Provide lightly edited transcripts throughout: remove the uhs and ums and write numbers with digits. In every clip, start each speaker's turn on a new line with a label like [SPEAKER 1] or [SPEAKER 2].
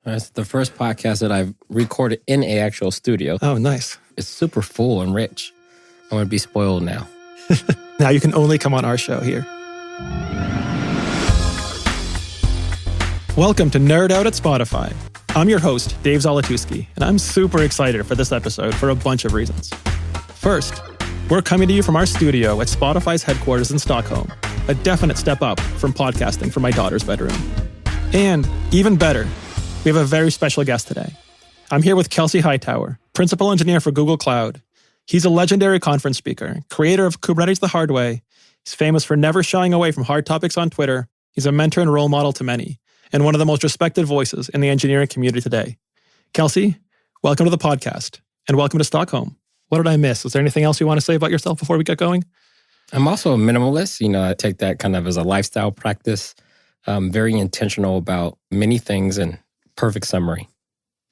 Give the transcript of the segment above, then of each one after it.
[SPEAKER 1] It's the first podcast that I've recorded in a actual studio.
[SPEAKER 2] Oh, nice.
[SPEAKER 1] It's super full and rich. I'm going to be spoiled now.
[SPEAKER 2] Now you can only come on our show here. Welcome to Nerd Out at Spotify. I'm your host, Dave Zolotuski, and I'm super excited for this episode for a bunch of reasons. First, we're coming to you from our studio at Spotify's headquarters in Stockholm, a definite step up from podcasting from my daughter's bedroom. And even better, we have a very special guest today. I'm here with Kelsey Hightower, principal engineer for Google Cloud. He's a legendary conference speaker, creator of Kubernetes the Hard Way. He's famous for never shying away from hard topics on Twitter. He's a mentor and role model to many, and one of the most respected voices in the engineering community today. Kelsey, welcome to the podcast, and welcome to Stockholm. What did I miss? Is there anything else you want to say about yourself before we get going?
[SPEAKER 1] I'm also a minimalist. I take that kind of as a lifestyle practice. I'm very intentional about many things, and perfect summary.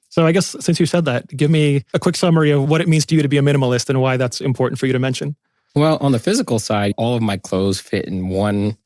[SPEAKER 2] So I guess since you said that, give me a quick summary of what it means to you to be a minimalist and why that's important for you to mention.
[SPEAKER 1] Well, on the physical side, all of my clothes fit in one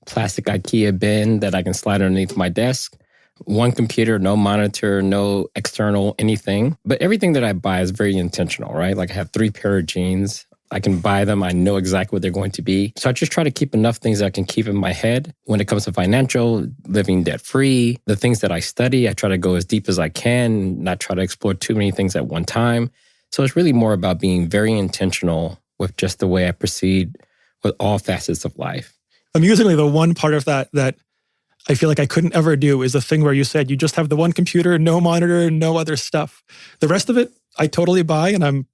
[SPEAKER 1] plastic IKEA bin that I can slide underneath my desk. One computer, no monitor, no external anything. But everything that I buy is very intentional, right? Like I have 3 pair of jeans. I can buy them. I know exactly what they're going to be. So I just try to keep enough things that I can keep in my head. When it comes to financial, living debt-free, the things that I study, I try to go as deep as I can, not try to explore too many things at one time. So it's really more about being very intentional with just the way I proceed with all facets of life.
[SPEAKER 2] Amusingly, the one part of that I feel like I couldn't ever do is the thing where you said you just have the one computer, no monitor, no other stuff. The rest of it, I totally buy, and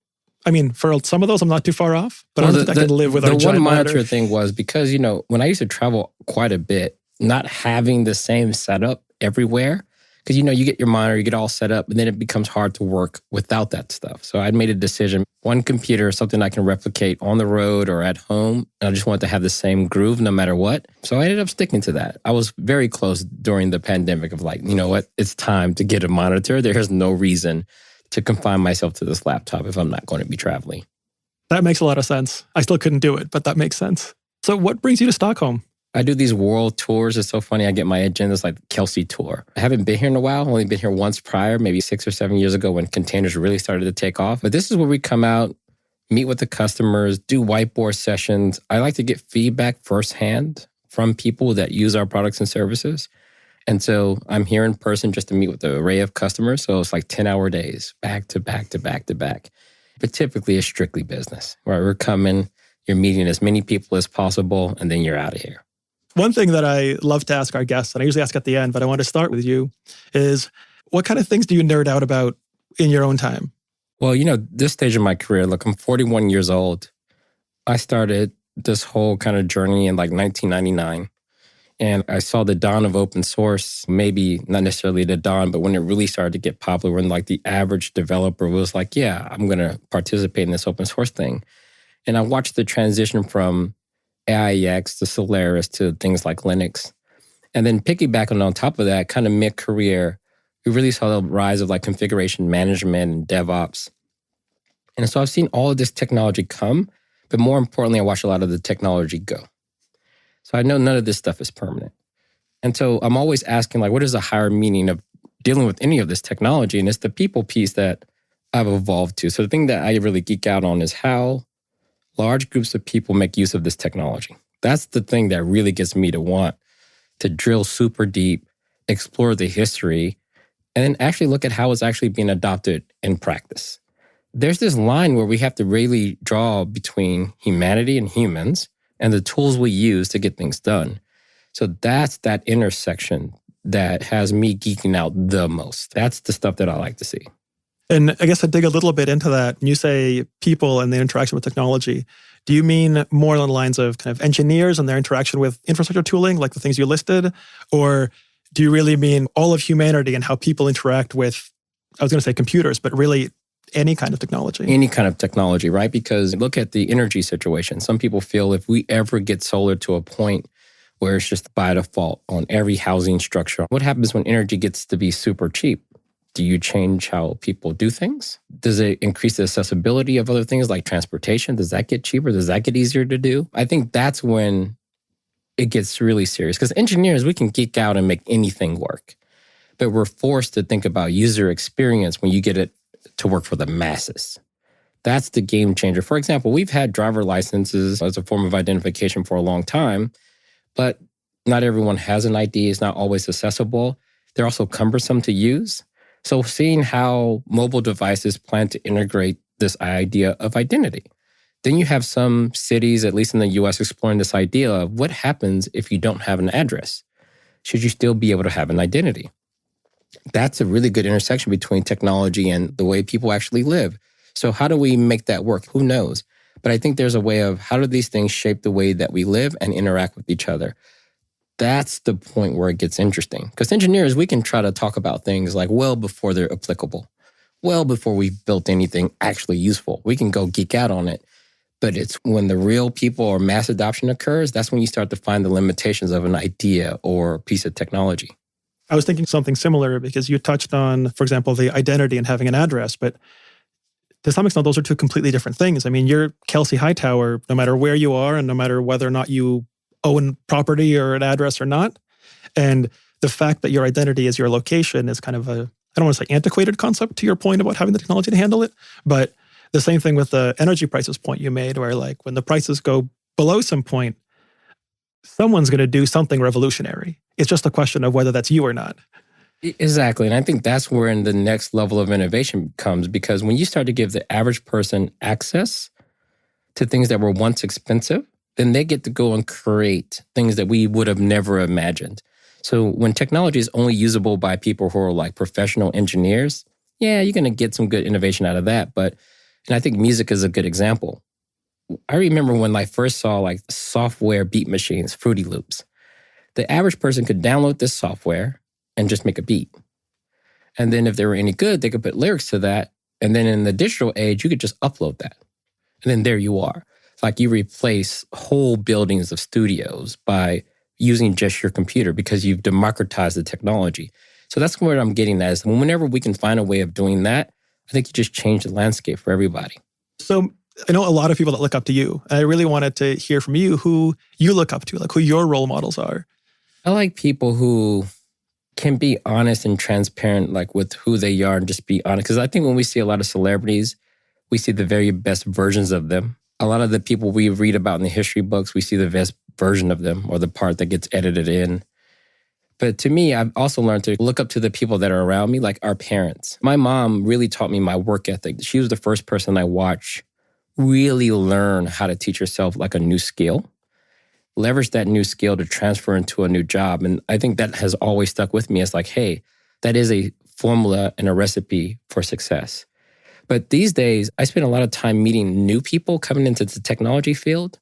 [SPEAKER 2] for some of those, I'm not too far off, but I don't think I can live without a giant monitor.
[SPEAKER 1] The one monitor thing was because, when I used to travel quite a bit, not having the same setup everywhere, because, you get your monitor, you get all set up, and then it becomes hard to work without that stuff. So I made a decision, one computer, something I can replicate on the road or at home, and I just wanted to have the same groove no matter what. So I ended up sticking to that. I was very close during the pandemic of like, you know what, it's time to get a monitor. There's no reason to confine myself to this laptop if I'm not going to be traveling.
[SPEAKER 2] That makes a lot of sense. I still couldn't do it, but that makes sense. So what brings you to Stockholm?
[SPEAKER 1] I do these world tours. It's so funny. I get my agendas like Kelsey tour. I haven't been here in a while. I've only been here once prior, maybe 6 or 7 years ago when containers really started to take off. But this is where we come out, meet with the customers, do whiteboard sessions. I like to get feedback firsthand from people that use our products and services. And so I'm here in person just to meet with an array of customers. So it's like 10-hour days, back to back to back to back. But typically it's strictly business, right? We're coming, you're meeting as many people as possible, and then you're out of here.
[SPEAKER 2] One thing that I love to ask our guests, and I usually ask at the end, but I want to start with you, is what kind of things do you nerd out about in your own time?
[SPEAKER 1] Well, this stage of my career, look, I'm 41 years old. I started this whole kind of journey in like 1999. And I saw the dawn of open source, maybe not necessarily the dawn, but when it really started to get popular, when like the average developer was like, yeah, I'm going to participate in this open source thing. And I watched the transition from AIX to Solaris to things like Linux. And then piggybacking on top of that, kind of mid-career, we really saw the rise of like configuration management and DevOps. And so I've seen all of this technology come, but more importantly, I watched a lot of the technology go. So I know none of this stuff is permanent. And so I'm always asking, like, what is the higher meaning of dealing with any of this technology? And it's the people piece that I've evolved to. So the thing that I really geek out on is how large groups of people make use of this technology. That's the thing that really gets me to want to drill super deep, explore the history, and then actually look at how it's actually being adopted in practice. There's this line where we have to really draw between humanity and humans and the tools we use to get things done. So that's that intersection that has me geeking out the most. That's the stuff that I like to see.
[SPEAKER 2] And I guess to dig a little bit into that, when you say people and their interaction with technology, do you mean more along the lines of kind of engineers and their interaction with infrastructure tooling, like the things you listed? Or do you really mean all of humanity and how people interact with, I was going to say computers, but really any kind of technology?
[SPEAKER 1] Any kind of technology, right? Because look at the energy situation. Some people feel if we ever get solar to a point where it's just by default on every housing structure, what happens when energy gets to be super cheap? Do you change how people do things? Does it increase the accessibility of other things like transportation? Does that get cheaper? Does that get easier to do? I think that's when it gets really serious. Because engineers, we can geek out and make anything work. but we're forced to think about user experience when you get it to work for the masses. That's the game changer. For example, we've had driver licenses as a form of identification for a long time, but not everyone has an ID. It's not always accessible. They're also cumbersome to use. So seeing how mobile devices plan to integrate this idea of identity. Then you have some cities, at least in the US, exploring this idea of what happens if you don't have an address. Should you still be able to have an identity? That's a really good intersection between technology and the way people actually live. So how do we make that work? Who knows? But I think there's a way of how do these things shape the way that we live and interact with each other? That's the point where it gets interesting. Because engineers, we can try to talk about things like well before they're applicable, well before we've built anything actually useful. We can go geek out on it. But it's when the real people or mass adoption occurs, that's when you start to find the limitations of an idea or piece of technology.
[SPEAKER 2] I was thinking something similar because you touched on, for example, the identity and having an address, but to some extent, those are two completely different things. I mean, you're Kelsey Hightower, no matter where you are and no matter whether or not you own property or an address or not. And the fact that your identity is your location is kind of a, I don't want to say antiquated concept to your point about having the technology to handle it, but the same thing with the energy prices point you made, where like when the prices go below some point, someone's going to do something revolutionary. It's just a question of whether that's you or not.
[SPEAKER 1] Exactly. And I think that's where the next level of innovation comes, because when you start to give the average person access to things that were once expensive, then they get to go and create things that we would have never imagined. So when technology is only usable by people who are like professional engineers, yeah, you're going to get some good innovation out of that. And I think music is a good example. I remember when I first saw like software beat machines, Fruity Loops. The average person could download this software and just make a beat. And then if they were any good, they could put lyrics to that. And then in the digital age, you could just upload that. And then there you are. It's like you replace whole buildings of studios by using just your computer because you've democratized the technology. So that's what I'm getting at is whenever we can find a way of doing that, I think you just change the landscape for everybody.
[SPEAKER 2] So I know a lot of people that look up to you. And I really wanted to hear from you who you look up to, like who your role models are.
[SPEAKER 1] I like people who can be honest and transparent, like with who they are and just be honest. Because I think when we see a lot of celebrities, we see the very best versions of them. A lot of the people we read about in the history books, we see the best version of them or the part that gets edited in. But to me, I've also learned to look up to the people that are around me, like our parents. My mom really taught me my work ethic. She was the first person I watched really learn how to teach herself like a new skill, leverage that new skill to transfer into a new job. And I think that has always stuck with me as like, hey, that is a formula and a recipe for success. But these days, I spend a lot of time meeting new people coming into the technology field.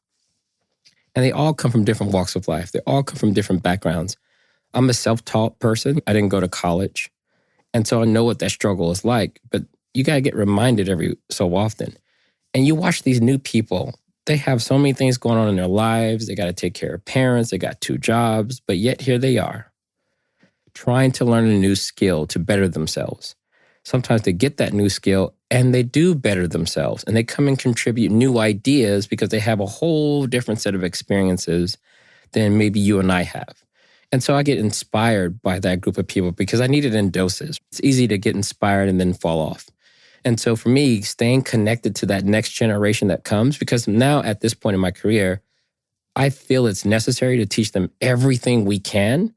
[SPEAKER 1] And they all come from different walks of life. They all come from different backgrounds. I'm a self-taught person. I didn't go to college. And so I know what that struggle is like. But you got to get reminded every so often. And you watch these new people. They have so many things going on in their lives. They got to take care of parents. They got 2 jobs. But yet here they are, trying to learn a new skill to better themselves. Sometimes they get that new skill and they do better themselves. And they come and contribute new ideas because they have a whole different set of experiences than maybe you and I have. And so I get inspired by that group of people because I need it in doses. It's easy to get inspired and then fall off. And so for me, staying connected to that next generation that comes, because now at this point in my career, I feel it's necessary to teach them everything we can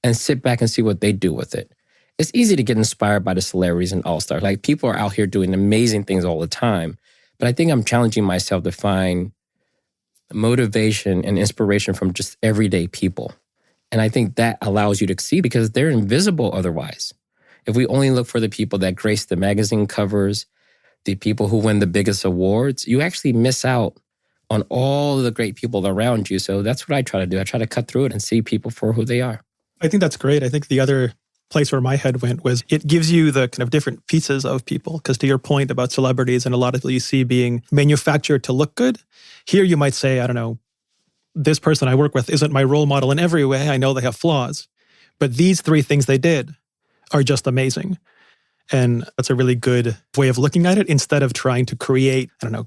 [SPEAKER 1] and sit back and see what they do with it. It's easy to get inspired by the celebrities and all-stars. Like people are out here doing amazing things all the time. But I think I'm challenging myself to find motivation and inspiration from just everyday people. And I think that allows you to see because they're invisible otherwise. If we only look for the people that grace the magazine covers, the people who win the biggest awards, you actually miss out on all the great people around you. So that's what I try to do. I try to cut through it and see people for who they are.
[SPEAKER 2] I think that's great. I think the other place where my head went was it gives you the kind of different pieces of people. Because to your point about celebrities and a lot of people you see being manufactured to look good, here you might say, I don't know, this person I work with isn't my role model in every way. I know they have flaws. But these 3 things they did are just amazing. And that's a really good way of looking at it instead of trying to create, I don't know,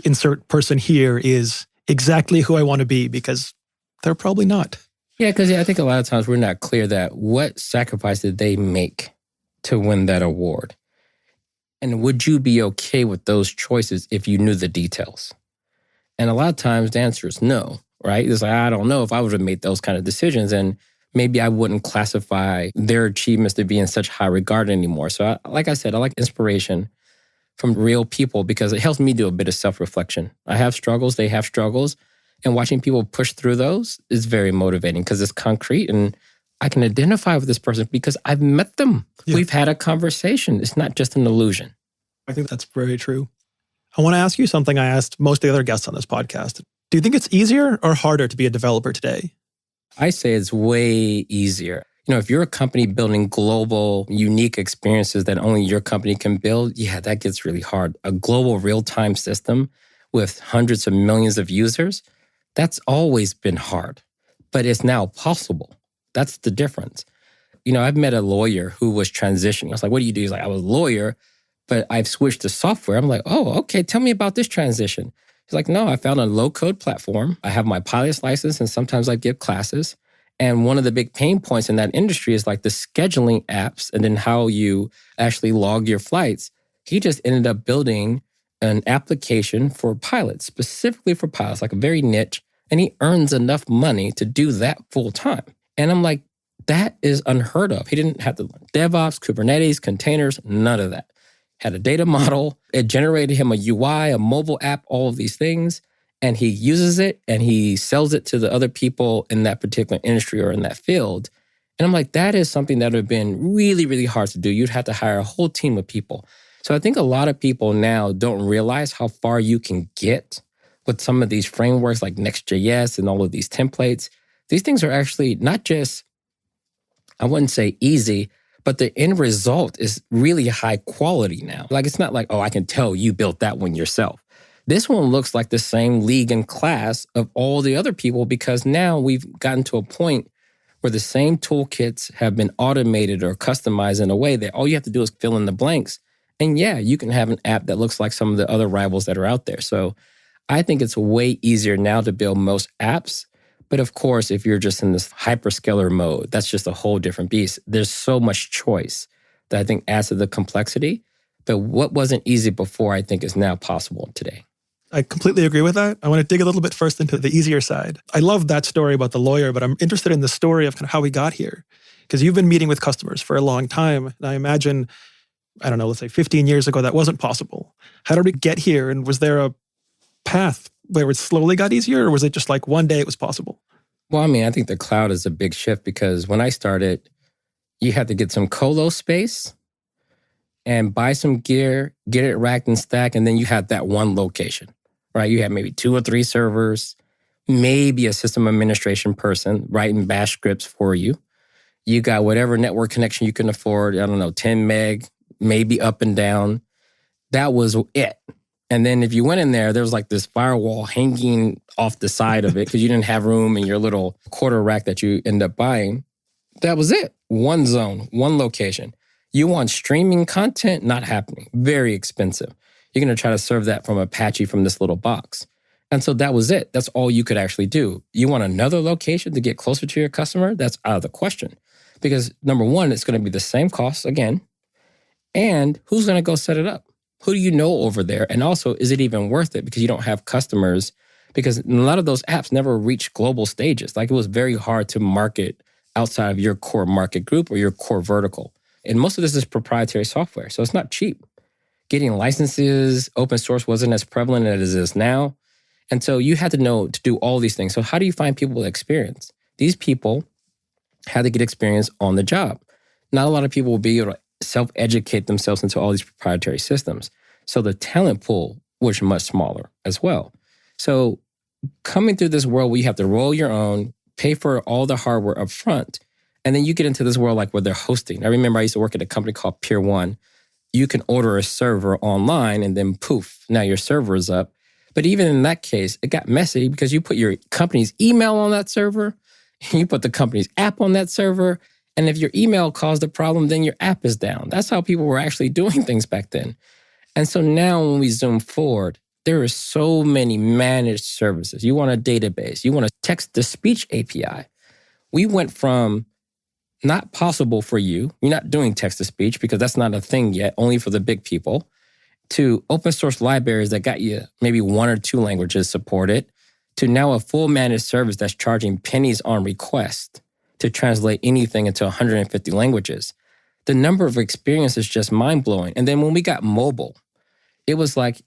[SPEAKER 2] insert person here is exactly who I want to be because they're probably not.
[SPEAKER 1] Yeah, because I think a lot of times we're not clear that what sacrifice did they make to win that award? And would you be okay with those choices if you knew the details? And a lot of times the answer is no, right? It's like, I don't know if I would have made those kind of decisions, and maybe I wouldn't classify their achievements to be in such high regard anymore. So like I said, I like inspiration from real people because it helps me do a bit of self-reflection. I have struggles, they have struggles, and watching people push through those is very motivating because it's concrete and I can identify with this person because I've met them. Yeah. We've had a conversation. It's not just an illusion.
[SPEAKER 2] I think that's very true. I want to ask you something I asked most of the other guests on this podcast. Do you think it's easier or harder to be a developer today?
[SPEAKER 1] I say it's way easier. If you're a company building global, unique experiences that only your company can build, yeah, that gets really hard. A global real-time system with hundreds of millions of users, that's always been hard, but it's now possible. That's the difference. I've met a lawyer who was transitioning. I was like, what do you do? He's like, I was a lawyer, but I've switched to software. I'm like, oh, okay, tell me about this transition. He's like, no, I found a low-code platform. I have my pilot's license, and sometimes I give classes. And one of the big pain points in that industry is like the scheduling apps and then how you actually log your flights. He just ended up building an application for pilots, specifically for pilots, like a very niche, and he earns enough money to do that full time. And I'm like, that is unheard of. He didn't have to learn DevOps, Kubernetes, containers, none of that. Had a data model. It generated him a UI, a mobile app, all of these things. And he uses it and he sells it to the other people in that particular industry or in that field. And I'm like, that is something that would have been really, really hard to do. You'd have to hire a whole team of people. So I think a lot of people now don't realize how far you can get with some of these frameworks like Next.js and all of these templates. These things are actually not just, I wouldn't say easy, but the end result is really high quality now. Like, it's not like, oh, I can tell you built that one yourself. This one looks like the same league and class of all the other people because now we've gotten to a point where the same toolkits have been automated or customized in a way that all you have to do is fill in the blanks. And yeah, you can have an app that looks like some of the other rivals that are out there. So I think it's way easier now to build most apps. But of course, if you're just in this hyperscaler mode, that's just a whole different beast. There's so much choice that I think adds to the complexity. But what wasn't easy before, I think, is now possible today.
[SPEAKER 2] I completely agree with that. I want to dig a little bit first into the easier side. I love that story about the lawyer, but I'm interested in the story of kind of how we got here. Because you've been meeting with customers for a long time. And I imagine, I don't know, let's say 15 years ago, that wasn't possible. How did we get here? And was there a path where it slowly got easier? Or was it just like one day it was possible?
[SPEAKER 1] Well, I think the cloud is a big shift because when I started, you had to get some colo space and buy some gear, get it racked and stacked, and then you had that one location. Right? You had maybe 2 or 3 servers, maybe a system administration person writing bash scripts for you. You got whatever network connection you can afford, 10 meg, maybe up and down. That was it. And then if you went in there was like this firewall hanging off the side of it because you didn't have room in your little quarter rack that you end up buying. That was it. One zone, one location. You want streaming content? Not happening. Very expensive. You're going to try to serve that from Apache from this little box. And so that was it. That's all you could actually do. You want another location to get closer to your customer? That's out of the question. Because number one, it's going to be the same cost again. And who's going to go set it up? Who do you know over there? And also, is it even worth it? Because you don't have customers. Because a lot of those apps never reach global stages. Like, it was very hard to market outside of your core market group or your core vertical. And most of this is proprietary software. So it's not cheap. Getting licenses, open source wasn't as prevalent as it is now. And so you had to know to do all these things. So how do you find people with experience? These people had to get experience on the job. Not a lot of people will be able to self-educate themselves into all these proprietary systems. So the talent pool was much smaller as well. So coming through this world where you have to roll your own, pay for all the hardware up front, and then you get into this world like where they're hosting. I remember I used to work at a company called Pier 1. You can order a server online and then poof, now your server is up. But even in that case, it got messy because you put your company's email on that server, you put the company's app on that server, and if your email caused a problem, then your app is down. That's how people were actually doing things back then. And so now when we zoom forward, there are so many managed services. You want a database, you want a text-to-speech API. We went from not possible for you, you're not doing text-to-speech because that's not a thing yet, only for the big people, to open source libraries that got you maybe 1 or 2 languages supported, to now a full managed service that's charging pennies on request to translate anything into 150 languages. The number of experiences is just mind-blowing. And then when we got mobile, it was like,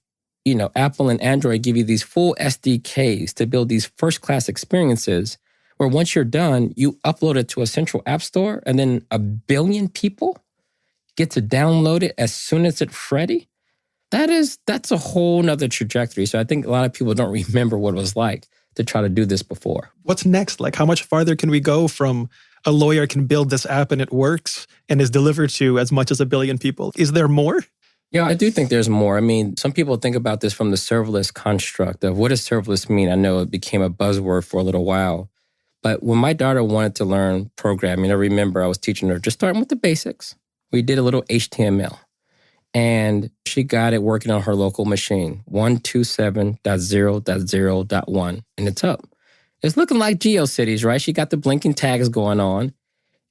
[SPEAKER 1] Apple and Android give you these full SDKs to build these first-class experiences where once you're done, you upload it to a central app store and then 1 billion people get to download it as soon as it's ready. That's a whole nother trajectory. So I think a lot of people don't remember what it was like to try to do this before.
[SPEAKER 2] What's next? Like, how much farther can we go from a lawyer can build this app and it works and is delivered to as much as 1 billion people? Is there more?
[SPEAKER 1] Yeah, I do think there's more. I mean, some people think about this from the serverless construct of what does serverless mean? I know it became a buzzword for a little while. But when my daughter wanted to learn programming, I remember I was teaching her just starting with the basics. We did a little HTML. And she got it working on her local machine, 127.0.0.1, and it's up. It's looking like GeoCities, right? She got the blinking tags going on.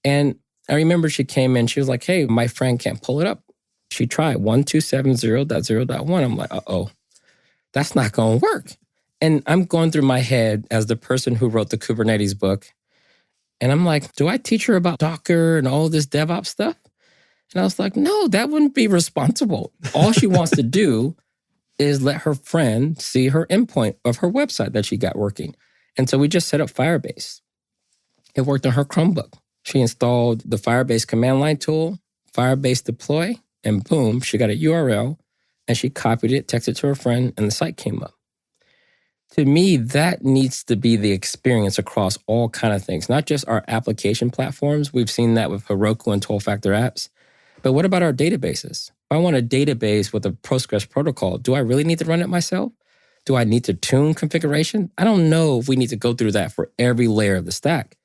[SPEAKER 1] And I remember she came in, she was like, hey, my friend can't pull it up. She tried 127.0.0.1. I'm like, uh-oh, that's not going to work. And I'm going through my head as the person who wrote the Kubernetes book. And I'm like, do I teach her about Docker and all this DevOps stuff? And I was like, no, that wouldn't be responsible. All she wants to do is let her friend see her endpoint of her website that she got working. And so we just set up Firebase. It worked on her Chromebook. She installed the Firebase command line tool, Firebase deploy, and boom, she got a URL and she copied it, texted it to her friend, and the site came up. To me, that needs to be the experience across all kind of things, not just our application platforms. We've seen that with Heroku and 12-factor apps. But what about our databases? If I want a database with a Postgres protocol, do I really need to run it myself? Do I need to tune configuration? I don't know if we need to go through that for every layer of the stack.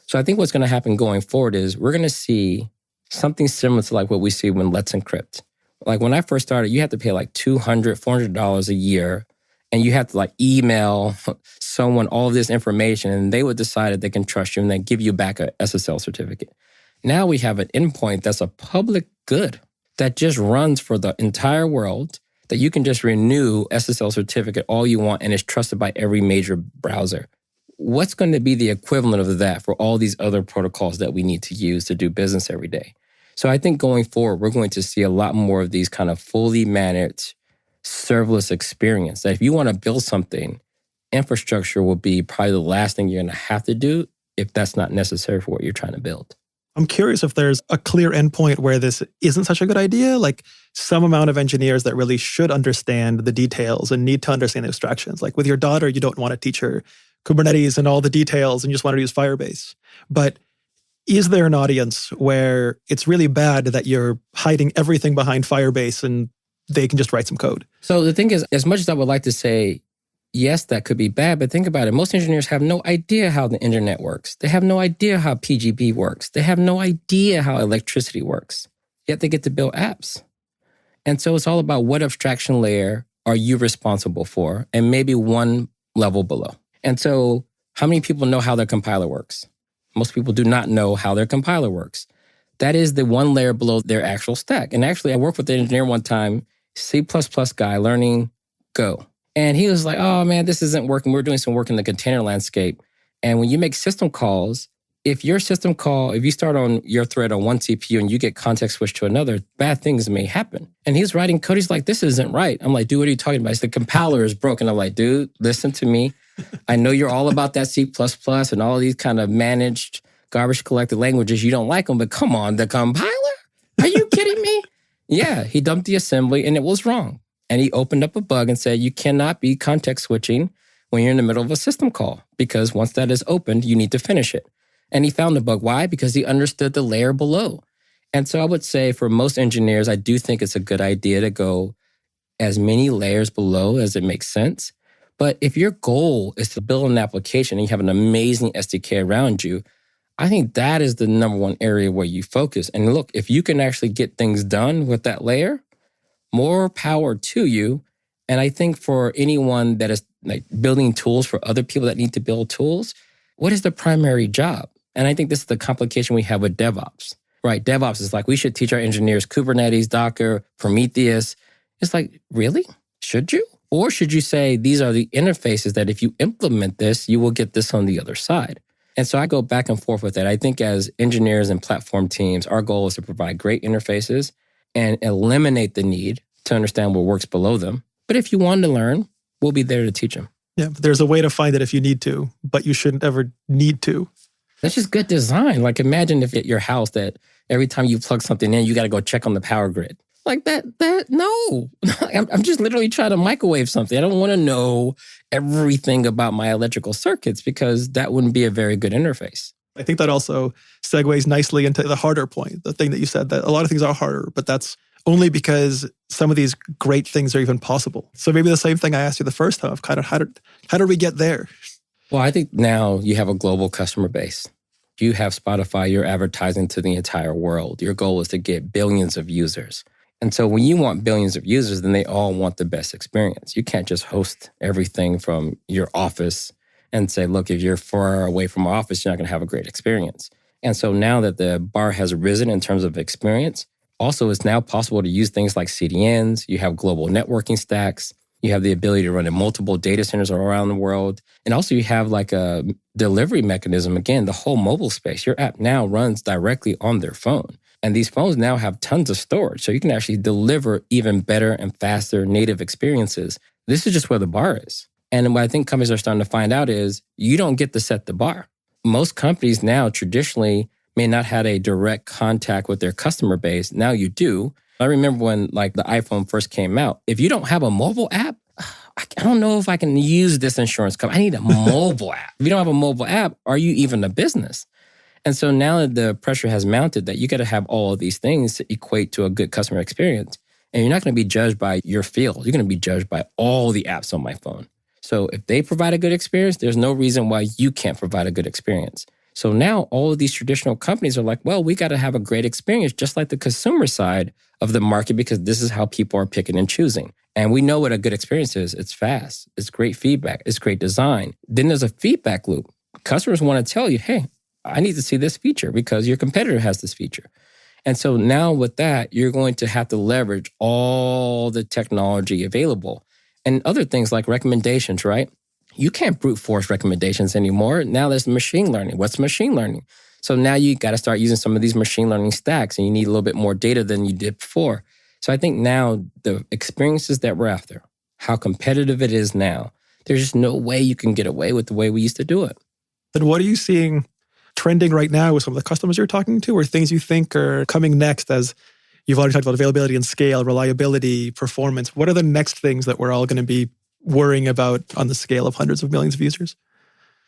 [SPEAKER 1] So I think what's going to happen going forward is we're going to see something similar to like what we see when Let's Encrypt. Like when I first started, you had to pay like $200, $400 a year, and you have to like email someone all of this information, and they would decide that they can trust you and then give you back a SSL certificate. Now we have an endpoint that's a public good that just runs for the entire world, that you can just renew SSL certificate all you want and is trusted by every major browser. What's going to be the equivalent of that for all these other protocols that we need to use to do business every day? So I think going forward, we're going to see a lot more of these kind of fully managed serverless experience. That if you want to build something, infrastructure will be probably the last thing you're going to have to do if that's not necessary for what you're trying to build.
[SPEAKER 2] I'm curious if there's a clear endpoint where this isn't such a good idea, like some amount of engineers that really should understand the details and need to understand the abstractions. Like with your daughter, you don't want to teach her Kubernetes and all the details and you just want her to use Firebase. But is there an audience where it's really bad that you're hiding everything behind Firebase and they can just write some code?
[SPEAKER 1] So the thing is, as much as I would like to say, yes, that could be bad, but think about it. Most engineers have no idea how the internet works. They have no idea how PGP works. They have no idea how electricity works. Yet they get to build apps. And so it's all about what abstraction layer are you responsible for, and maybe one level below. And so how many people know how their compiler works? Most people do not know how their compiler works. That is the one layer below their actual stack. And actually, I worked with an engineer one time, C++ guy learning Go. And he was like, oh man, this isn't working. We're doing some work in the container landscape. And when you make system calls, if your system call, if you start on your thread on one CPU and you get context switched to another, bad things may happen. And he's writing code. He's like, this isn't right. I'm like, dude, what are you talking about? It's the compiler is broken. I'm like, dude, listen to me. I know you're all about that C++ and all of these kind of managed garbage collected languages. You don't like them, but come on, the compiler? Are you kidding me? Yeah, he dumped the assembly and it was wrong. And he opened up a bug and said, you cannot be context switching when you're in the middle of a system call, because once that is opened, you need to finish it. And he found the bug. Why? Because he understood the layer below. And so I would say for most engineers, I do think it's a good idea to go as many layers below as it makes sense. But if your goal is to build an application and you have an amazing SDK around you, I think that is the number one area where you focus. And look, if you can actually get things done with that layer, more power to you. And I think for anyone that is like building tools for other people that need to build tools, what is the primary job? And I think this is the complication we have with DevOps, right? DevOps is like, we should teach our engineers Kubernetes, Docker, Prometheus. It's like, really? Should you? Or should you say, these are the interfaces that if you implement this, you will get this on the other side? And so I go back and forth with that. I think as engineers and platform teams, our goal is to provide great interfaces and eliminate the need to understand what works below them. But if you want to learn, we'll be there to teach them.
[SPEAKER 2] Yeah, but there's a way to find it if you need to, but you shouldn't ever need to.
[SPEAKER 1] That's just good design. Like imagine if at your house that every time you plug something in, you got to go check on the power grid. Like no. I'm just literally trying to microwave something. I don't want to know everything about my electrical circuits because that wouldn't be a very good interface.
[SPEAKER 2] I think that also segues nicely into the harder point, the thing that you said, that a lot of things are harder, but that's only because some of these great things are even possible. So maybe the same thing I asked you the first time of kind of how did we get there?
[SPEAKER 1] Well, I think now you have a global customer base. You have Spotify, you're advertising to the entire world. Your goal is to get billions of users. And so when you want billions of users, then they all want the best experience. You can't just host everything from your office and say, look, if you're far away from our office, you're not going to have a great experience. And so now that the bar has risen in terms of experience, also it's now possible to use things like CDNs. You have global networking stacks. You have the ability to run in multiple data centers around the world. And also you have like a delivery mechanism. Again, the whole mobile space, your app now runs directly on their phone. And these phones now have tons of storage. So you can actually deliver even better and faster native experiences. This is just where the bar is. And what I think companies are starting to find out is you don't get to set the bar. Most companies now traditionally may not have a direct contact with their customer base. Now you do. I remember when like the iPhone first came out. If you don't have a mobile app, I don't know if I can use this insurance company. I need a mobile app. If you don't have a mobile app, are you even a business? And so now that the pressure has mounted that you got to have all of these things to equate to a good customer experience. And you're not going to be judged by your field. You're going to be judged by all the apps on my phone. So if they provide a good experience, there's no reason why you can't provide a good experience. So now all of these traditional companies are like, well, we got to have a great experience, just like the consumer side of the market, because this is how people are picking and choosing. And we know what a good experience is. It's fast. It's great feedback. It's great design. Then there's a feedback loop. Customers want to tell you, hey, I need to see this feature because your competitor has this feature. And so now with that, you're going to have to leverage all the technology available and other things like recommendations, right? You can't brute force recommendations anymore. Now there's machine learning. What's machine learning? So now you got to start using some of these machine learning stacks and you need a little bit more data than you did before. So I think now the experiences that we're after, how competitive it is now, there's just no way you can get away with the way we used to do it.
[SPEAKER 2] Then what are you seeing trending right now with some of the customers you're talking to, or things you think are coming next? As you've already talked about availability and scale, reliability, performance. What are the next things that we're all going to be worrying about on the scale of hundreds of millions of users?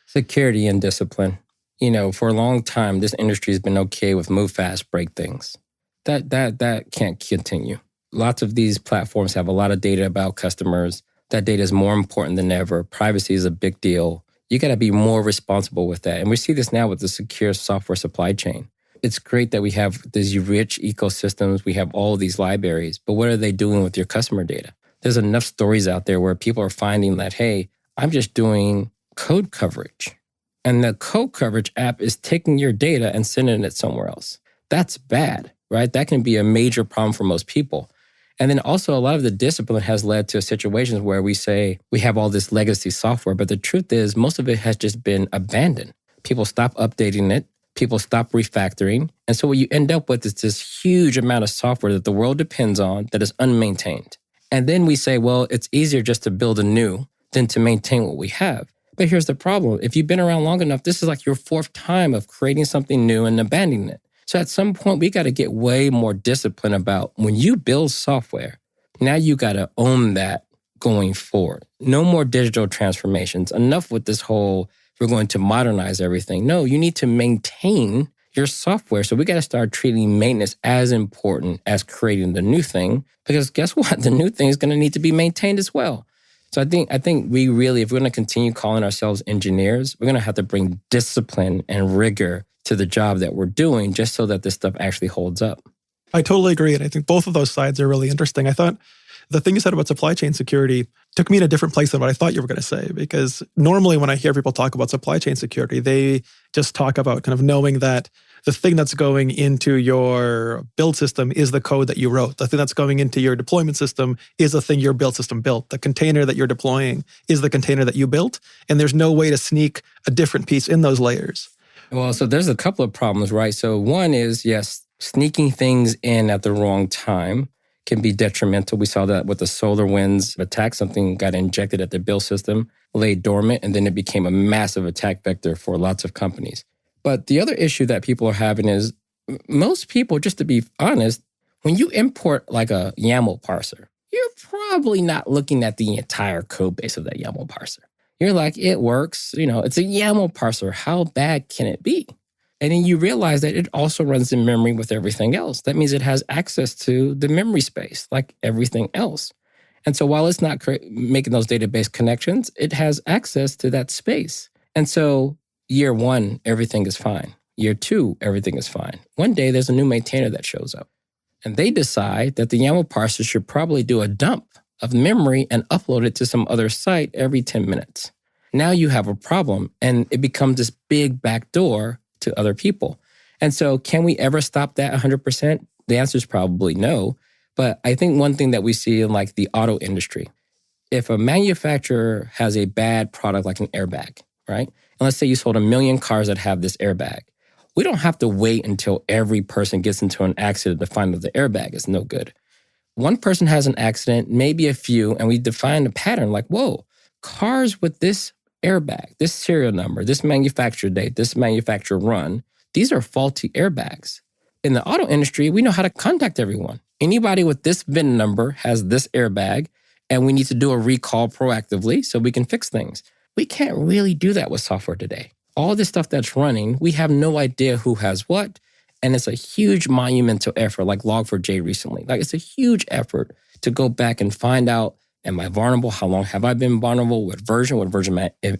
[SPEAKER 1] Security and discipline. You know, for a long time, this industry has been okay with move fast, break things. That can't continue. Lots of these platforms have a lot of data about customers. That data is more important than ever. Privacy is a big deal. You got to be more responsible with that. And we see this now with the secure software supply chain. It's great that we have these rich ecosystems. We have all of these libraries, but what are they doing with your customer data? There's enough stories out there where people are finding that, hey, I'm just doing code coverage. And the code coverage app is taking your data and sending it somewhere else. That's bad, right? That can be a major problem for most people. And then also a lot of the discipline has led to situations where we say we have all this legacy software, but the truth is most of it has just been abandoned. People stop updating it. People stop refactoring. And so what you end up with is this huge amount of software that the world depends on that is unmaintained. And then we say, well, it's easier just to build a new than to maintain what we have. But here's the problem. If you've been around long enough, this is like your fourth time of creating something new and abandoning it. So at some point, we got to get way more disciplined about when you build software, now you got to own that going forward. No more digital transformations. Enough with this whole, we're going to modernize everything. No, you need to maintain your software. So we got to start treating maintenance as important as creating the new thing, because guess what? The new thing is going to need to be maintained as well. So I think we really, if we're going to continue calling ourselves engineers, we're going to have to bring discipline and rigor to the job that we're doing just so that this stuff actually holds up.
[SPEAKER 2] I totally agree. And I think both of those sides are really interesting. I thought the thing you said about supply chain security, took me in a different place than what I thought you were going to say, because normally when I hear people talk about supply chain security, they just talk about kind of knowing that the thing that's going into your build system is the code that you wrote. The thing that's going into your deployment system is the thing your build system built. The container that you're deploying is the container that you built, and there's no way to sneak a different piece in those layers.
[SPEAKER 1] Well, so there's a couple of problems, right? So one is, yes, sneaking things in at the wrong time can be detrimental. We saw that with the SolarWinds attack. Something got injected at the build system, lay dormant, and then it became a massive attack vector for lots of companies. But the other issue that people are having is most people, just to be honest, when you import like a YAML parser, you're probably not looking at the entire code base of that YAML parser. You're like, it works. It's a YAML parser. How bad can it be? And then you realize that it also runs in memory with everything else. That means it has access to the memory space like everything else. And so while it's not making those database connections, it has access to that space. And so year one, everything is fine. Year two, everything is fine. One day, there's a new maintainer that shows up. And they decide that the YAML parser should probably do a dump of memory and upload it to some other site every 10 minutes. Now you have a problem, and it becomes this big backdoor to other people. And so can we ever stop that 100%? The answer is probably no. But I think one thing that we see in like the auto industry, if a manufacturer has a bad product like an airbag, right? And let's say you sold 1 million cars that have this airbag. We don't have to wait until every person gets into an accident to find that the airbag is no good. One person has an accident, maybe a few, and we define a pattern like, whoa, cars with this airbag, this serial number, this manufacturer date, this manufacturer run, these are faulty airbags. In the auto industry, we know how to contact everyone. Anybody with this VIN number has this airbag, and we need to do a recall proactively so we can fix things. We can't really do that with software today. All this stuff that's running, we have no idea who has what, and it's a huge monumental effort, like Log4j recently. Like, it's a huge effort to go back and find out, am I vulnerable? How long have I been vulnerable? What version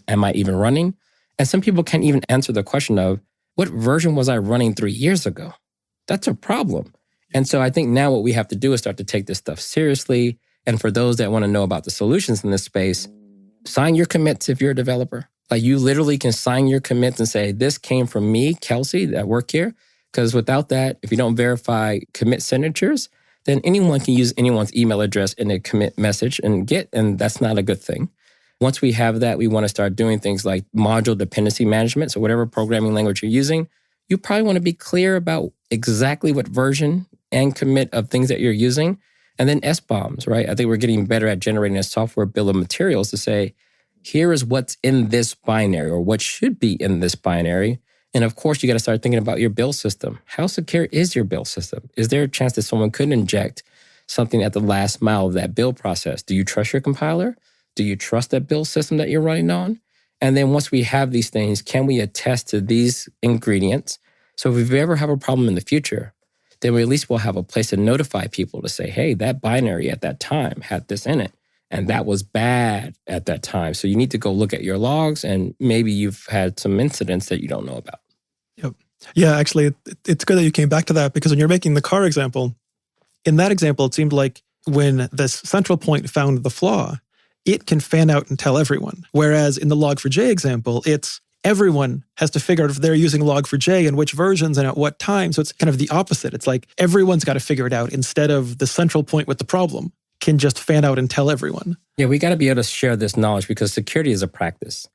[SPEAKER 1] am I even running? And some people can't even answer the question of, what version was I running 3 years ago? That's a problem. And so I think now what we have to do is start to take this stuff seriously. And for those that want to know about the solutions in this space, sign your commits if you're a developer. Like, you literally can sign your commits and say, this came from me, Kelsey, that work here. Because without that, if you don't verify commit signatures, then anyone can use anyone's email address in a commit message and that's not a good thing. Once we have that, we want to start doing things like module dependency management. So whatever programming language you're using, you probably want to be clear about exactly what version and commit of things that you're using. And then SBOMs, right? I think we're getting better at generating a software bill of materials to say, here is what's in this binary or what should be in this binary. And of course, you got to start thinking about your build system. How secure is your build system? Is there a chance that someone could inject something at the last mile of that build process? Do you trust your compiler? Do you trust that build system that you're running on? And then once we have these things, can we attest to these ingredients? So if we ever have a problem in the future, then we at least will have a place to notify people to say, hey, that binary at that time had this in it, and that was bad at that time. So you need to go look at your logs, and maybe you've had some incidents that you don't know about.
[SPEAKER 2] Yep. Yeah, actually, it's good that you came back to that, because when you're making the car example, in that example, it seemed like when this central point found the flaw, it can fan out and tell everyone. Whereas in the Log4j example, it's everyone has to figure out if they're using Log4j and which versions and at what time. So it's kind of the opposite. It's like everyone's got to figure it out instead of the central point with the problem can just fan out and tell everyone.
[SPEAKER 1] Yeah, we got to be able to share this knowledge because security is a practice.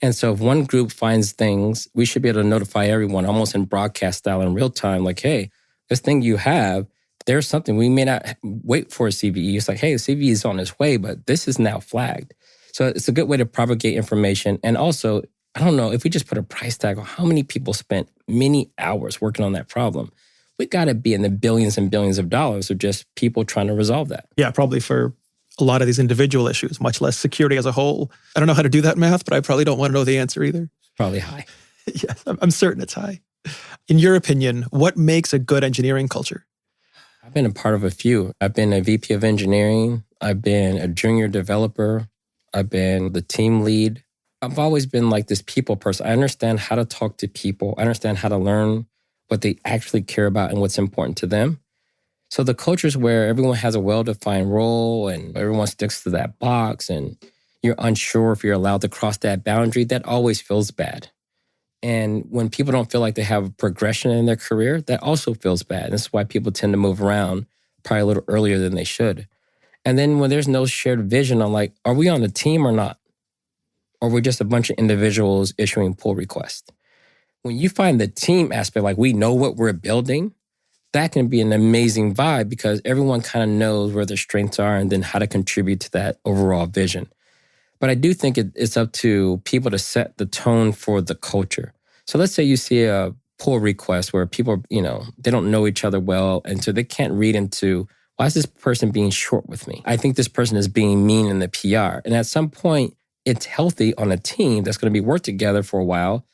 [SPEAKER 1] And so if one group finds things, we should be able to notify everyone almost in broadcast style in real time. Like, hey, this thing you have, there's something. We may not wait for a CVE. It's like, hey, the CVE is on its way, but this is now flagged. So it's a good way to propagate information. And also, I don't know, if we just put a price tag on how many people spent many hours working on that problem, we got to be in the billions and billions of dollars of just people trying to resolve that.
[SPEAKER 2] Yeah, probably for a lot of these individual issues, much less security as a whole. I don't know how to do that math, but I probably don't want to know the answer either.
[SPEAKER 1] Probably high.
[SPEAKER 2] Yes, I'm certain it's high. In your opinion, what makes a good engineering culture?
[SPEAKER 1] I've been a part of a few. I've been a VP of engineering. I've been a junior developer. I've been the team lead. I've always been like this people person. I understand how to talk to people. I understand how to learn what they actually care about and what's important to them. So the cultures where everyone has a well-defined role and everyone sticks to that box and you're unsure if you're allowed to cross that boundary, that always feels bad. And when people don't feel like they have a progression in their career, that also feels bad. This is why people tend to move around probably a little earlier than they should. And then when there's no shared vision, I'm like, are we on a team or not? Or we're just a bunch of individuals issuing pull requests? When you find the team aspect, like we know what we're building, that can be an amazing vibe because everyone kind of knows where their strengths are and then how to contribute to that overall vision. But I do think it's up to people to set the tone for the culture. So let's say you see a pull request where people, they don't know each other well. And so they can't read into, why is this person being short with me? I think this person is being mean in the PR. And at some point, it's healthy on a team that's going to be work together for a while.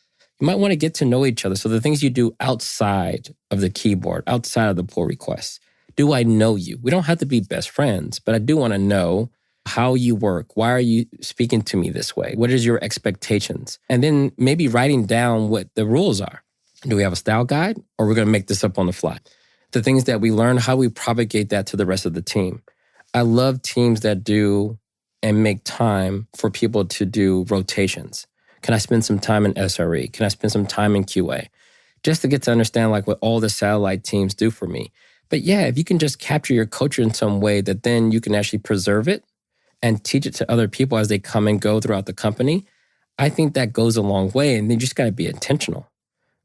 [SPEAKER 1] You might want to get to know each other. So the things you do outside of the keyboard, outside of the pull requests, do I know you? We don't have to be best friends, but I do want to know how you work. Why are you speaking to me this way? What is your expectations? And then maybe writing down what the rules are. Do we have a style guide or we're going to make this up on the fly? The things that we learn, how we propagate that to the rest of the team. I love teams that do and make time for people to do rotations. Can I spend some time in SRE? Can I spend some time in QA? Just to get to understand like what all the satellite teams do for me. But yeah, if you can just capture your culture in some way that then you can actually preserve it and teach it to other people as they come and go throughout the company, I think that goes a long way. And you just got to be intentional.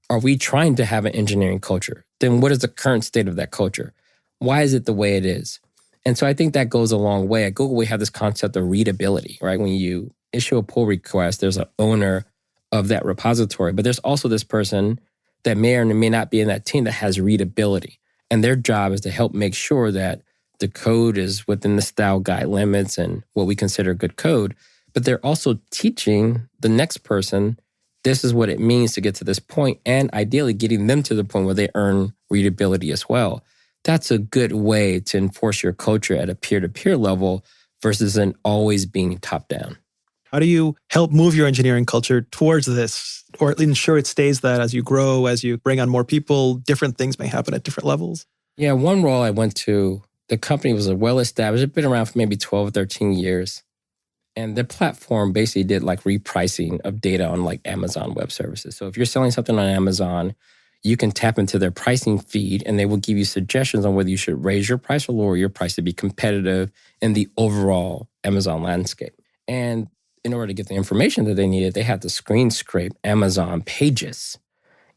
[SPEAKER 1] Are we trying to have an engineering culture? Then what is the current state of that culture? Why is it the way it is? And so I think that goes a long way. At Google, we have this concept of readability, right? When you issue a pull request, there's an owner of that repository, but there's also this person that may or may not be in that team that has readability. And their job is to help make sure that the code is within the style guide limits and what we consider good code. But they're also teaching the next person, this is what it means to get to this point, and ideally getting them to the point where they earn readability as well. That's a good way to enforce your culture at a peer-to-peer level versus an always being top-down.
[SPEAKER 2] How do you help move your engineering culture towards this, or ensure it stays that as you grow, as you bring on more people, different things may happen at different levels?
[SPEAKER 1] Yeah, one role I went to, the company was a well-established, it'd been around for maybe 12 or 13 years. And the platform basically did like repricing of data on like Amazon Web Services. So if you're selling something on Amazon, you can tap into their pricing feed and they will give you suggestions on whether you should raise your price or lower your price to be competitive in the overall Amazon landscape. And in order to get the information that they needed, they had to screen scrape Amazon pages.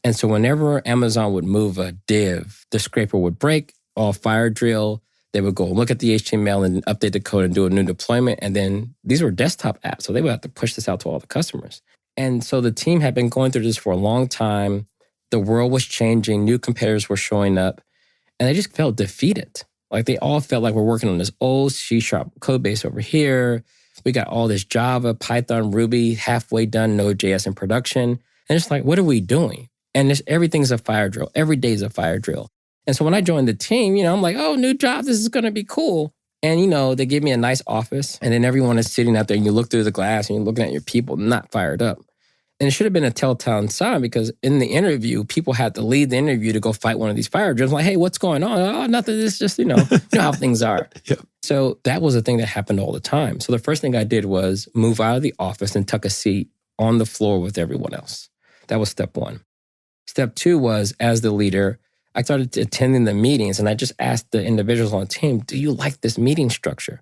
[SPEAKER 1] And so whenever Amazon would move a div, the scraper would break, all fire drill. They would go look at the HTML and update the code and do a new deployment. And then these were desktop apps, so they would have to push this out to all the customers. And so the team had been going through this for a long time. The world was changing. New competitors were showing up. And they just felt defeated. Like they all felt like we're working on this old C# code base over here. We got all this Java, Python, Ruby, halfway done, Node.js in production. And it's like, what are we doing? And everything's a fire drill. Every day is a fire drill. And so when I joined the team, I'm like, oh, new job, this is going to be cool. And, they gave me a nice office. And then everyone is sitting out there and you look through the glass and you're looking at your people not fired up. And it should have been a telltale sign because in the interview, people had to leave the interview to go fight one of these fire drills. Like, hey, what's going on? Oh, nothing. It's just, you know how things are.
[SPEAKER 2] Yep.
[SPEAKER 1] So that was a thing that happened all the time. So the first thing I did was move out of the office and tuck a seat on the floor with everyone else. That was step one. Step two was, as the leader, I started attending the meetings and I just asked the individuals on the team, do you like this meeting structure?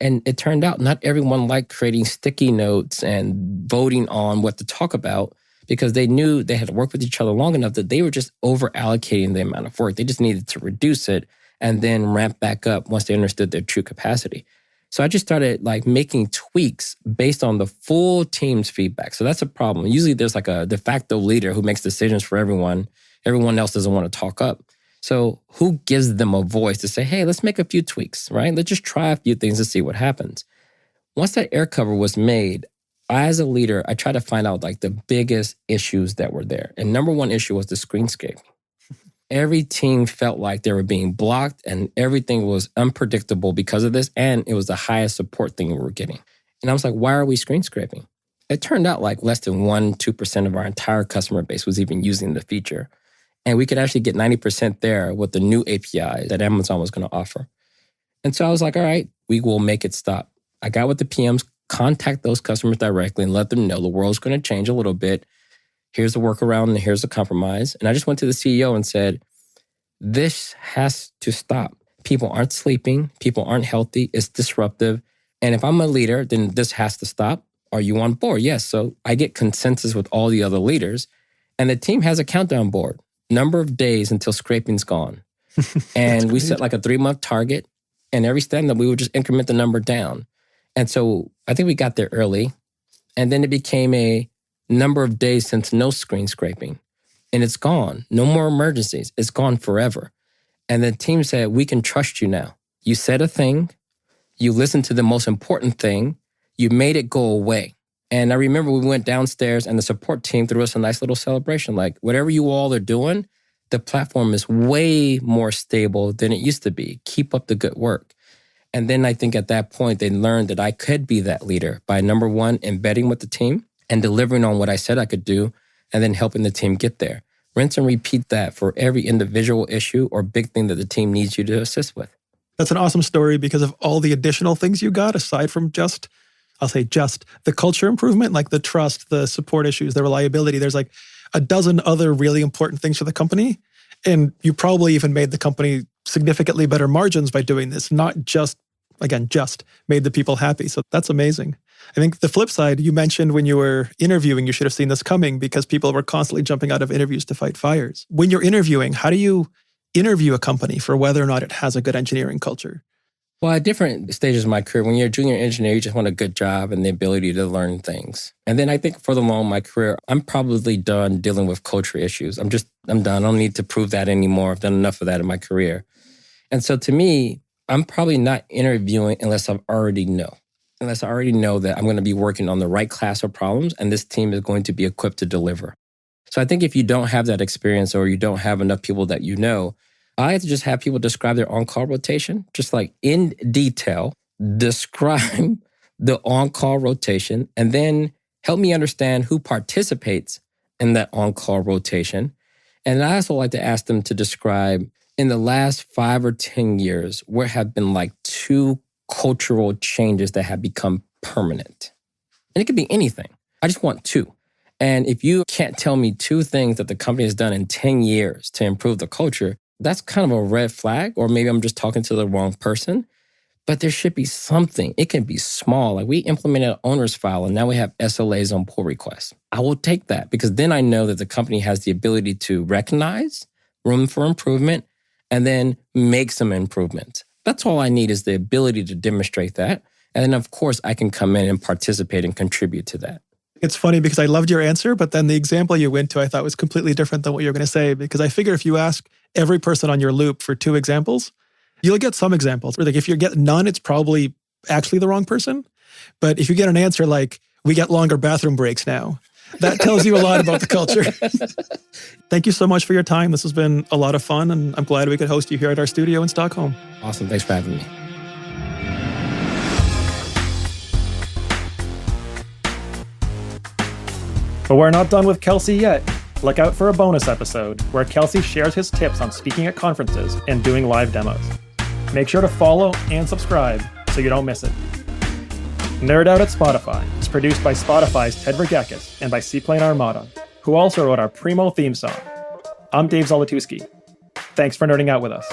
[SPEAKER 1] And it turned out not everyone liked creating sticky notes and voting on what to talk about because they knew they had to work with each other long enough that they were just over allocating the amount of work. They just needed to reduce it and then ramp back up once they understood their true capacity. So I just started making tweaks based on the full team's feedback. So that's a problem. Usually there's a de facto leader who makes decisions for everyone. Everyone else doesn't want to talk up. So who gives them a voice to say, hey, let's make a few tweaks, right? Let's just try a few things to see what happens. Once that air cover was made, as a leader, I tried to find out the biggest issues that were there. And number one issue was the screenscape. Every team felt like they were being blocked and everything was unpredictable because of this. And it was the highest support thing we were getting. And I was like, why are we screen scraping? It turned out less than 1%, 2% of our entire customer base was even using the feature. And we could actually get 90% there with the new API that Amazon was going to offer. And so I was like, all right, we will make it stop. I got with the PMs, contact those customers directly and let them know the world's going to change a little bit. Here's the workaround and here's the compromise. And I just went to the CEO and said, this has to stop. People aren't sleeping. People aren't healthy. It's disruptive. And if I'm a leader, then this has to stop. Are you on board? Yes. So I get consensus with all the other leaders. And the team has a countdown board, number of days until scraping's gone. And we set like a 3-month target. And every stand-up, we would just increment the number down. And so I think we got there early. And then it became a number of days since no screen scraping. And it's gone. No more emergencies. It's gone forever. And the team said, we can trust you now. You said a thing. You listened to the most important thing. You made it go away. And I remember we went downstairs and the support team threw us a nice little celebration. Like, whatever you all are doing, the platform is way more stable than it used to be. Keep up the good work. And then I think at that point, they learned that I could be that leader by, number one, embedding with the team and delivering on what I said I could do, and then helping the team get there. Rinse and repeat that for every individual issue or big thing that the team needs you to assist with.
[SPEAKER 2] That's an awesome story because of all the additional things you got aside from just the culture improvement, like the trust, the support issues, the reliability. There's like a dozen other really important things for the company. And you probably even made the company significantly better margins by doing this, not just made the people happy. So that's amazing. I think the flip side, you mentioned when you were interviewing, you should have seen this coming because people were constantly jumping out of interviews to fight fires. When you're interviewing, how do you interview a company for whether or not it has a good engineering culture?
[SPEAKER 1] Well, at different stages of my career, when you're a junior engineer, you just want a good job and the ability to learn things. And then I think further along in my career, I'm probably done dealing with culture issues. I'm done. I don't need to prove that anymore. I've done enough of that in my career. And so to me, I'm probably not interviewing unless I already know that I'm going to be working on the right class of problems and this team is going to be equipped to deliver. So I think if you don't have that experience or you don't have enough people that you know, I have to just have people describe their on-call rotation, just like in detail, describe the on-call rotation, and then help me understand who participates in that on-call rotation. And I also like to ask them to describe in the last 5 or 10 years, where have been like 2 cultural changes that have become permanent. And it could be anything. I just want 2. And if you can't tell me 2 things that the company has done in 10 years to improve the culture, that's kind of a red flag, or maybe I'm just talking to the wrong person. But there should be something. It can be small. Like we implemented an owner's file and now we have SLAs on pull requests. I will take that because then I know that the company has the ability to recognize room for improvement and then make some improvements. That's all I need is the ability to demonstrate that. And then, of course, I can come in and participate and contribute to that.
[SPEAKER 2] It's funny because I loved your answer, but then the example you went to I thought was completely different than what you're going to say, because I figure if you ask every person on your loop for 2 examples, you'll get some examples. Like if you get none, it's probably actually the wrong person. But if you get an answer like, we get longer bathroom breaks now, that tells you a lot about the culture. Thank you so much for your time. This has been a lot of fun, and I'm glad we could host you here at our studio in Stockholm.
[SPEAKER 1] Awesome. Thanks for having me.
[SPEAKER 2] But we're not done with Kelsey yet. Look out for a bonus episode where Kelsey shares his tips on speaking at conferences and doing live demos. Make sure to follow and subscribe so you don't miss it. Nerd Out at Spotify is produced by Spotify's Ted Vergekis and by Seaplane Armada, who also wrote our Primo theme song. I'm Dave Zolotuski. Thanks for nerding out with us.